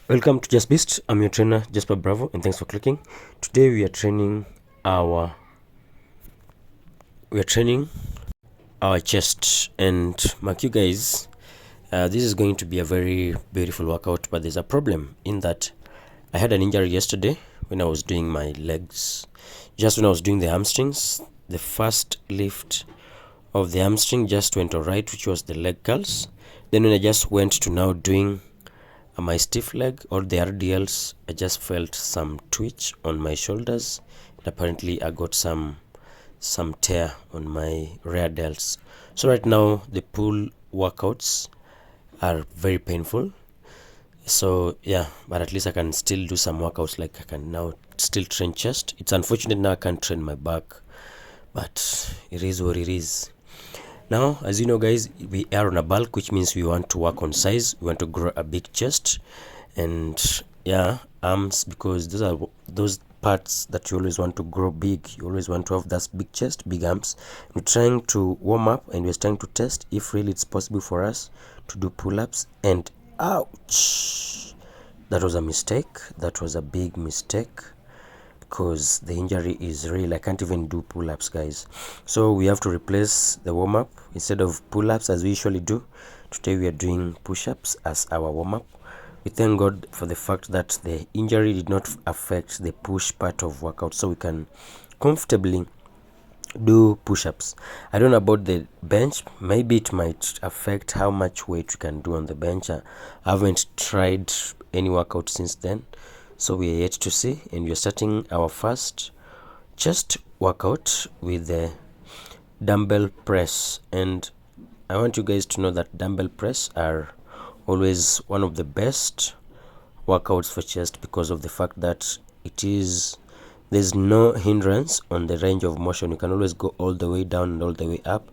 Welcome to Just Beast. I'm your trainer Jasper Bravo, and thanks for clicking. Today we are training our chest, and mark you guys, this is going to be a very beautiful workout, but there's a problem in that I had an injury yesterday when I was doing my legs. Just when I was doing the hamstrings, the first lift of the hamstring just went alright, which was the leg curls. Then when I just went to now doing my stiff leg or the RDLs, I just felt some twitch on my shoulders, and apparently I got some tear on my rear delts. So right now the pull workouts are very painful. So yeah, but at least I can still do some workouts, like I can now still train chest. It's unfortunate now I can't train my back, but it is what it is. Now, as you know guys, we are on a bulk, which means we want to work on size. We want to grow a big chest, and yeah, arms, because those are those parts that you always want to grow big. You always want to have that big chest, big arms. We're trying to warm up, and we're trying to test if really it's possible for us to do pull-ups. And ouch, that was a mistake. That was a big mistake, because the injury is real. I can't even do pull-ups, guys. So we have to replace the warm-up. Instead of pull-ups as we usually do, today we are doing push-ups as our warm-up. We thank God for the fact that the injury did not affect the push part of workout, so we can comfortably do push-ups. I don't know about the bench. Maybe it might affect how much weight you can do on the bench. I haven't tried any workout since then, so we are yet to see. And we are starting our first chest workout with the dumbbell press. And I want you guys to know that dumbbell press are always one of the best workouts for chest, because of the fact that there's no hindrance on the range of motion. You can always go all the way down and all the way up,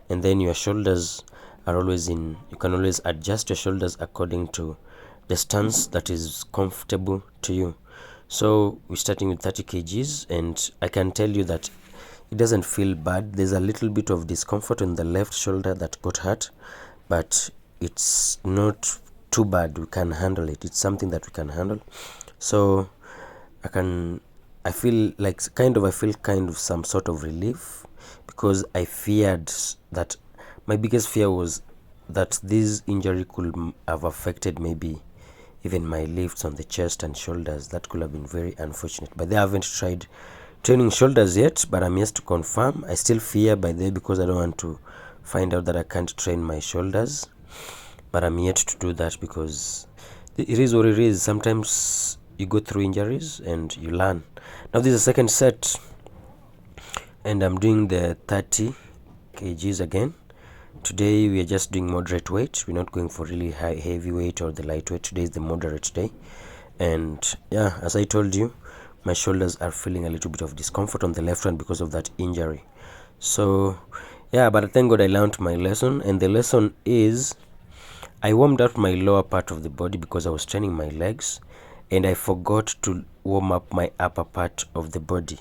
and then your shoulders are always in. You can always adjust your shoulders according to the stance that is comfortable to you. So we're starting with 30 kgs, and I can tell you that it doesn't feel bad. There's a little bit of discomfort on the left shoulder that got hurt, but it's not too bad. We can handle it. It's something that we can handle. So I feel kind of some sort of relief, because I feared that my biggest fear was that this injury could have affected maybe even my lifts on the chest and shoulders. That could have been very unfortunate. But they haven't tried training shoulders yet, but I'm yet to confirm. I still fear by the way, because I don't want to find out that I can't train my shoulders, but I'm yet to do that, because it is what it is. Sometimes you go through injuries and you learn. Now this is the second set, and I'm doing the 30 kgs again. Today we are just doing moderate weight. We're not going for really heavy weight or the lightweight. Today is the moderate day. And yeah, as I told you, my shoulders are feeling a little bit of discomfort on the left one because of that injury. So yeah, but thank God I learned my lesson, and the lesson is I warmed up my lower part of the body because I was training my legs, and I forgot to warm up my upper part of the body.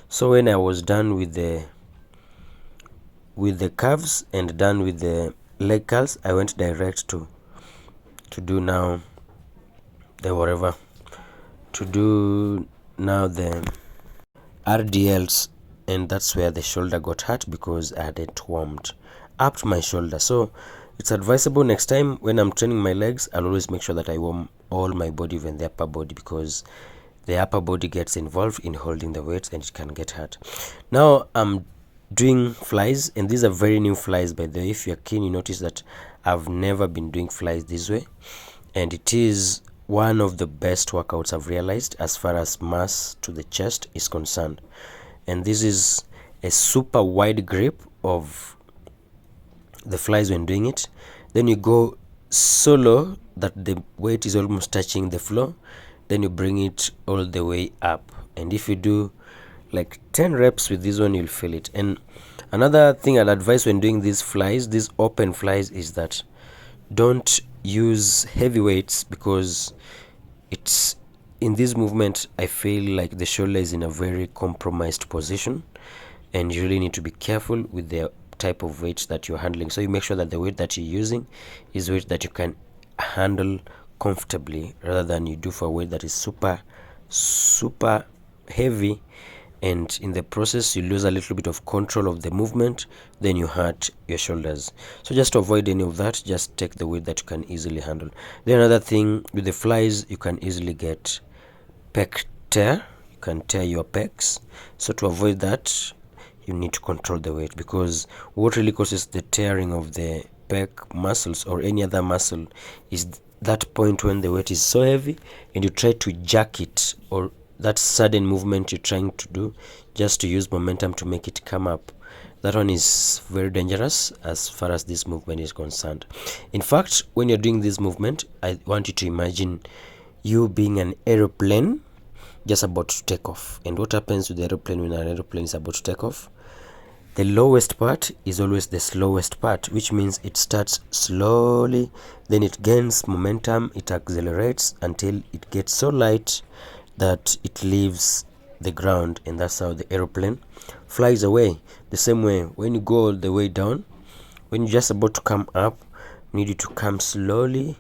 So when I was done with the calves and done with the leg curls, I went direct to do now the RDLs, and that's where the shoulder got hurt, because I hadn't warmed up my shoulder. So it's advisable next time when I'm training my legs, I'll always make sure that I warm all my body, even the upper body, because the upper body gets involved in holding the weights and it can get hurt. Now I'm doing flies, and these are very new flies by the way. If you're keen, you notice that I've never been doing flies this way, and it is one of the best workouts I've realized as far as mass to the chest is concerned. And this is a super wide grip of the flies when doing it. Then you go so low that the weight is almost touching the floor, then you bring it all the way up. And if you do like 10 reps with this one, you'll feel it. And another thing I'd advise when doing these flies, these open flies, is that don't use heavy weights, because it's in this movement I feel like the shoulder is in a very compromised position, and you really need to be careful with the type of weight that you're handling. So you make sure that the weight that you're using is weight that you can handle comfortably rather than you do for a weight that is super heavy, and in the process you lose a little bit of control of the movement, then you hurt your shoulders. So just to avoid any of that, just take the weight that you can easily handle. Then another thing with the flies, you can easily get pec tear. You can tear your pecs. So to avoid that, you need to control the weight, because what really causes the tearing of the pec muscles or any other muscle is that point when the weight is so heavy and you try to jerk it, or that sudden movement you're trying to do just to use momentum to make it come up. That one is very dangerous as far as this movement is concerned. In fact, when you're doing this movement, I want you to imagine you being an aeroplane just about to take off. And what happens with the aeroplane when an aeroplane is about to take off? The lowest part is always the slowest part, which means it starts slowly, then it gains momentum, it accelerates until it gets so light that it leaves the ground, and that's how the aeroplane flies away. The same way, when you go all the way down, when you're just about to come up, you need you to come slowly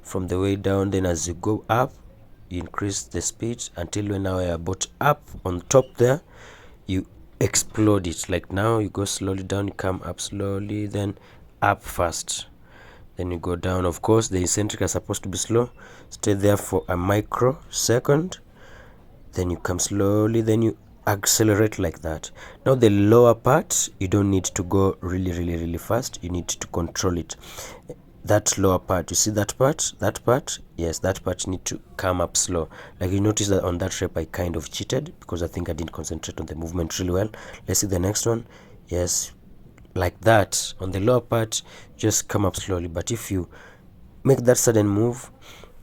from the way down. Then as you go up, you increase the speed until when now you're about up on top there, you explode it. Like now you go slowly down, you come up slowly, then up fast, then you go down. Of course the eccentric are supposed to be slow, stay there for a microsecond, then you come slowly, then you accelerate like that. Now the lower part, you don't need to go really fast, you need to control it. That lower part, you see that part, yes, that part need to come up slow. Like you notice that on that rep I kind of cheated because I think I didn't concentrate on the movement really well. Let's see the next one. Yes, like that. On the lower part, just come up slowly, but if you make that sudden move,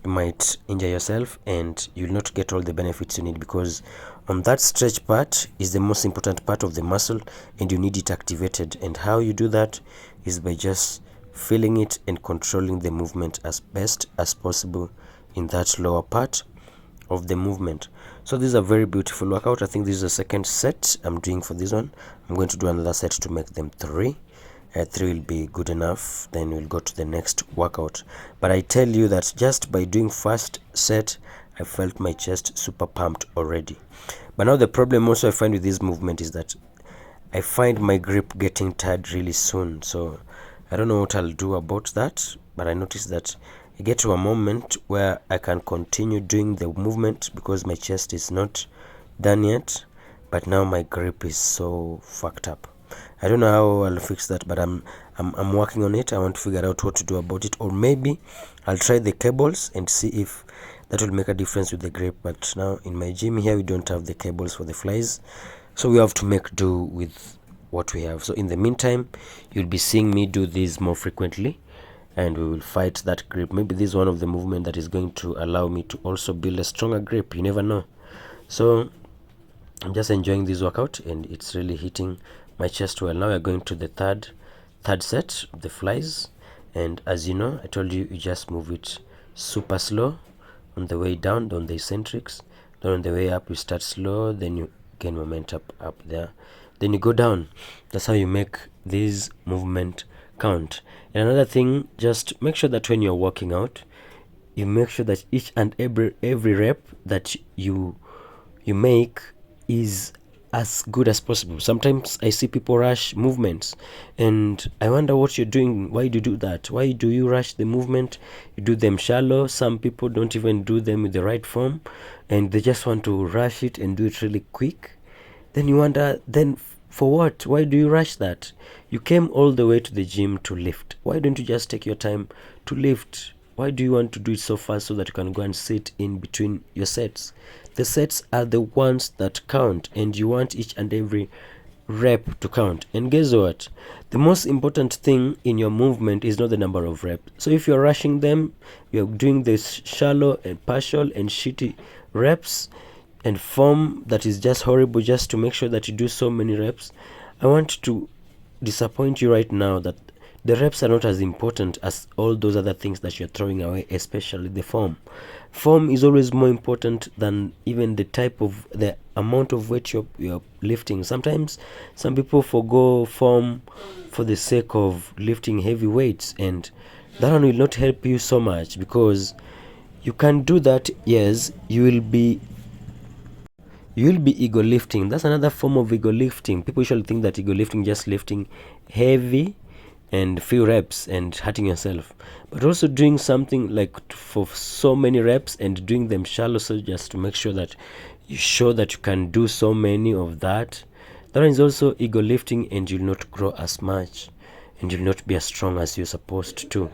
you might injure yourself and you'll not get all the benefits you need, because on that stretch part is the most important part of the muscle and you need it activated. And how you do that is by just feeling it and controlling the movement as best as possible in that lower part of the movement. So this is a very beautiful workout. I think this is the second set I'm doing for this one. I'm going to do another set to make them three. Three will be good enough, then we'll go to the next workout. But I tell you that just by doing first set, I felt my chest super pumped already. But now the problem also I find with this movement is that I find my grip getting tired really soon. So I don't know what I'll do about that, but I noticed that I get to a moment where I can continue doing the movement because my chest is not done yet, but now my grip is so fucked up. I don't know how I'll fix that, but I'm working on it. I want to figure out what to do about it, or maybe I'll try the cables and see if that will make a difference with the grip. But now in my gym here we don't have the cables for the flies, so we have to make do with what we have. So in the meantime, you'll be seeing me do this more frequently and we will fight that grip. Maybe this is one of the movement that is going to allow me to also build a stronger grip. You never know. So I'm just enjoying this workout and it's really hitting my chest well. Now we're going to the third set of the flies, and as you know, I told you, you just move it super slow on the way down, on the eccentrics. Then on the way up you start slow, then you gain momentum up there, then you go down. That's how you make this movement count. And another thing, just make sure that when you're working out, you make sure that each and every rep that you make is as good as possible. Sometimes I see people rush movements and I wonder what you're doing. Why do you do that? Why do you rush the movement? You do them shallow. Some people don't even do them with the right form and they just want to rush it and do it really quick. Then you wonder, then for what? Why do you rush that? You came all the way to the gym to lift. Why don't you just take your time to lift? Why do you want to do it so fast so that you can go and sit in between your sets? The sets are the ones that count, and you want each and every rep to count. And guess what? The most important thing in your movement is not the number of reps. So if you're rushing them, you're doing this shallow and partial and shitty reps and form that is just horrible just to make sure that you do so many reps. I want to disappoint you right now that the reps are not as important as all those other things that you're throwing away, especially the form. Form is always more important than even the amount of weight you're lifting. Sometimes some people forgo form for the sake of lifting heavy weights, and that one will not help you so much because You can do that. Yes, you'll be ego lifting. That's another form of ego lifting. People usually think that ego lifting just lifting heavy and few reps and hurting yourself, but also doing something like for so many reps and doing them shallow, so just to make sure that you show that you can do so many of that. That is also ego lifting, and you'll not grow as much and you'll not be as strong as you're supposed to.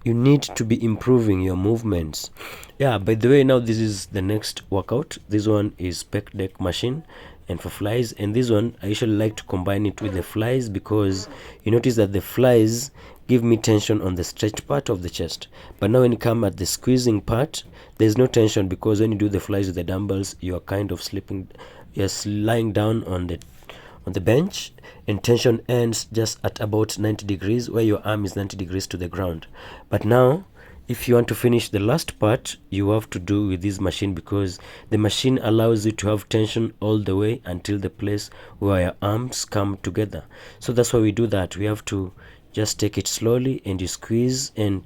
You need to be improving your movements. Yeah, by the way, now this is the next workout. This one is pec deck machine and for flies, and this one I usually like to combine it with the flies, because you notice that the flies give me tension on the stretched part of the chest, but now when you come at the squeezing part, there's no tension, because when you do the flies with the dumbbells, you're kind of sleeping, you're lying down on the bench, and tension ends just at about 90 degrees, where your arm is 90 degrees to the ground. But now if you want to finish the last part, you have to do with this machine, because the machine allows you to have tension all the way until the place where your arms come together. So that's why we do that. We have to just take it slowly and you squeeze, and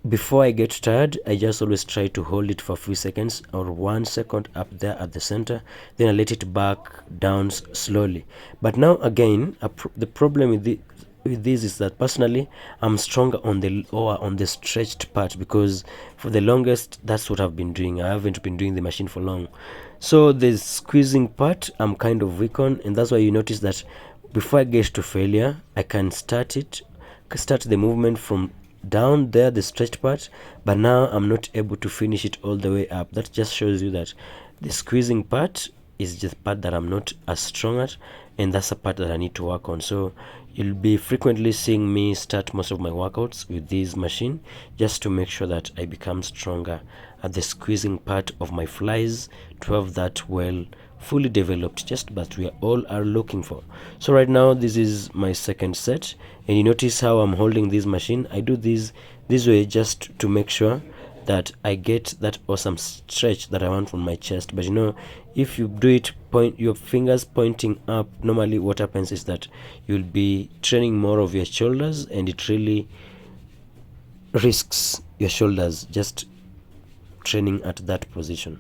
before I get tired, I just always try to hold it for a few seconds or 1 second up there at the center, then I let it back down slowly. But now again, the problem with this is that personally I'm stronger on the stretched part, because for the longest that's what I've been doing. I haven't been doing the machine for long, so the squeezing part I'm kind of weak on, and that's why you notice that before I get to failure, I can start the movement from down there, the stretched part, but now I'm not able to finish it all the way up. That just shows you that the squeezing part is just the part that I'm not as strong at, and that's a part that I need to work on. So you'll be frequently seeing me start most of my workouts with this machine, just to make sure that I become stronger at the squeezing part of my flies, to have that well fully developed, just that we all are looking for. So right now this is my second set, and you notice how I'm holding this machine. I do this way just to make sure that I get that awesome stretch that I want from my chest. But you know, if you do it point your fingers pointing up, normally what happens is that you'll be training more of your shoulders, and it really risks your shoulders just training at that position.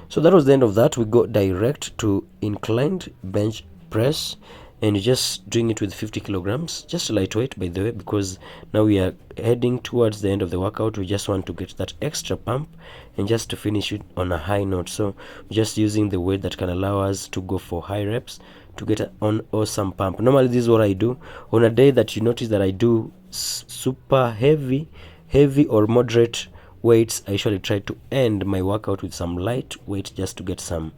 So that was the end of that. We go direct to inclined bench press, and you're just doing it with 50 kilograms, just lightweight, by the way, because now we are heading towards the end of the workout. We just want to get that extra pump and just to finish it on a high note. So we're just using the weight that can allow us to go for high reps to get an awesome pump. Normally this is what I do on a day that you notice that I do super heavy or moderate weights. I usually try to end my workout with some light weight, just to get a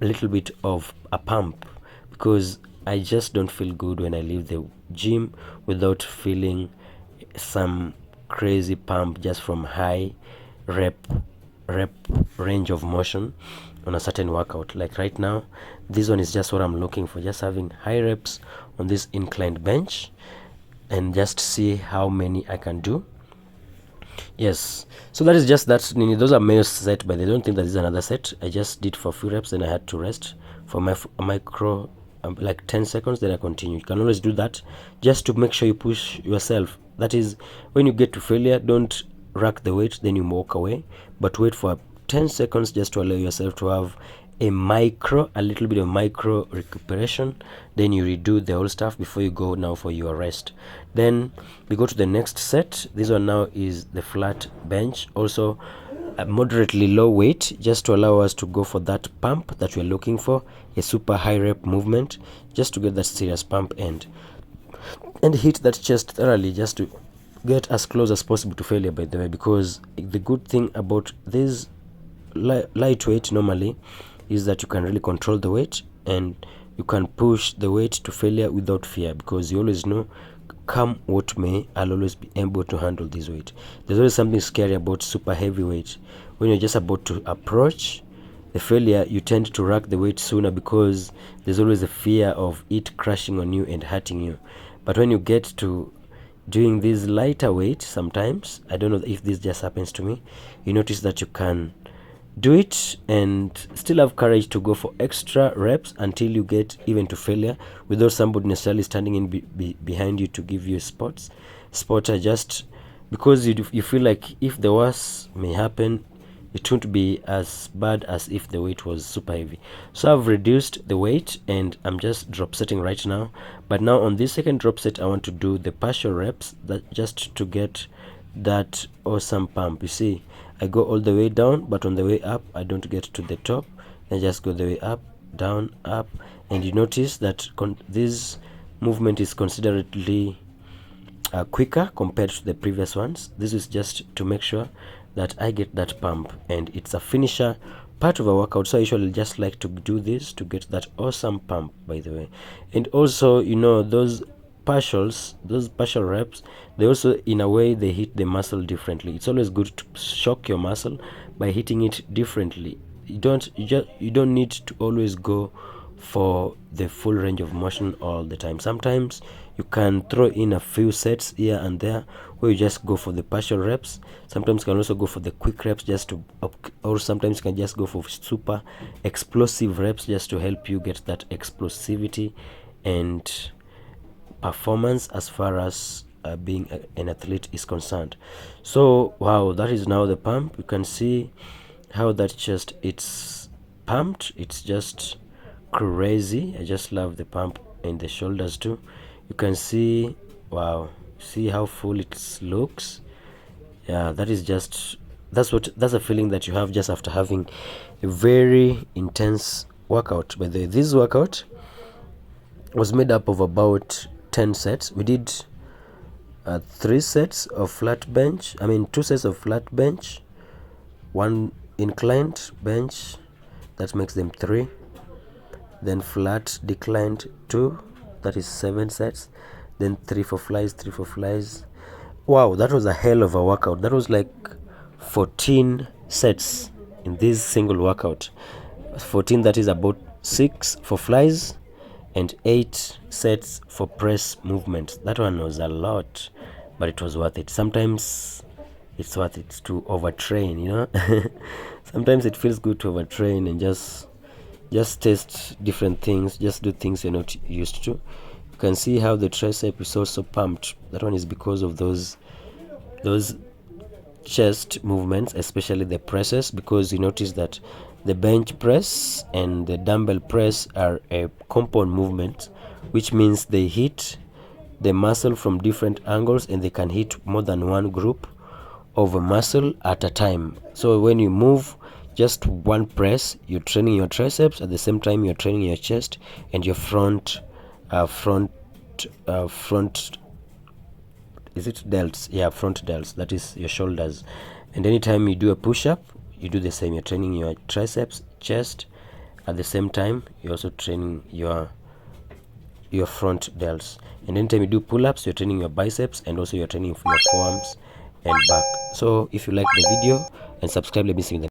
little bit of a pump, because I just don't feel good when I leave the gym without feeling some crazy pump just from high rep range of motion on a certain workout. Like right now, this one is just what I'm looking for, just having high reps on this inclined bench and just see how many I can do. Yes, so that is just that. Those are my set, but I don't think that is another set. I just did for a few reps, then I had to rest for my micro like 10 seconds, then I continue. You can always do that just to make sure you push yourself. That is, when you get to failure, don't rack the weight then you walk away, but wait for 10 seconds just to allow yourself to have a little bit of micro recuperation, then you redo the whole stuff before you go now for your rest. Then we go to the next set. This one now is the flat bench, also a moderately low weight, just to allow us to go for that pump that we're looking for, a super high rep movement, just to get that serious pump and hit that chest thoroughly, just to get as close as possible to failure, by the way, because the good thing about this lightweight normally is that you can really control the weight and you can push the weight to failure without fear, because you always know, come what may, I'll always be able to handle this weight. There's always something scary about super heavy weight. When you're just about to approach the failure, you tend to rack the weight sooner, because there's always a fear of it crashing on you and hurting you. But when you get to doing this lighter weight, sometimes, I don't know if this just happens to me, you notice that you can do it and still have courage to go for extra reps until you get even to failure, without somebody necessarily standing in behind you to give you spots. Spots are just because you feel like if the worst may happen, it won't be as bad as if the weight was super heavy. So I've reduced the weight and I'm just drop setting right now. But now on this second drop set, I want to do the partial reps, that just to get that awesome pump. You see, I go all the way down, but on the way up I don't get to the top. I just go the way up, down, up, and you notice that this movement is considerably quicker compared to the previous ones. This is just to make sure that I get that pump, and it's a finisher part of a workout. So I usually just like to do this to get that awesome pump, by the way. And also, you know, those partial reps, they also, in a way, they hit the muscle differently. It's always good to shock your muscle by hitting it differently. You don't need to always go for the full range of motion all the time. Sometimes you can throw in a few sets here and there where you just go for the partial reps. Sometimes you can also go for the quick reps just to, or sometimes you can just go for super explosive reps just to help you get that explosivity and performance as far as being an athlete is concerned. So wow, that is now the pump. You can see how that chest, it's pumped. It's just crazy. I just love the pump in the shoulders too. You can see, wow, see how full it looks. Yeah, that is just, that's a feeling that you have just after having a very intense workout. By the way, this workout was made up of about 10 sets. We did 3 sets of flat bench, 2 sets of flat bench, 1 inclined bench, that makes them 3, then flat declined 2, that is 7 sets, then 3 for flies. Wow, that was a hell of a workout. That was like 14 sets in this single workout. 14, that is about 6 for flies and 8 sets for press movement. That one was a lot, but it was worth it. Sometimes it's worth it to overtrain, you know. Sometimes it feels good to overtrain and just test different things, just do things you're not used to. You can see how the tricep is also pumped. That one is because of those chest movements, especially the presses, because you notice that the bench press and the dumbbell press are a compound movement, which means they hit the muscle from different angles and they can hit more than one group of a muscle at a time. So when you move just one press, you're training your triceps, at the same time you're training your chest and your front is it delts? Yeah, front delts, that is your shoulders. And anytime you do a push-up, you do the same. You're training your triceps, chest, at the same time you're also training your front delts. And anytime you do pull-ups, you're training your biceps and also you're training your forearms and back. So if you like the video and subscribe, let me see you in the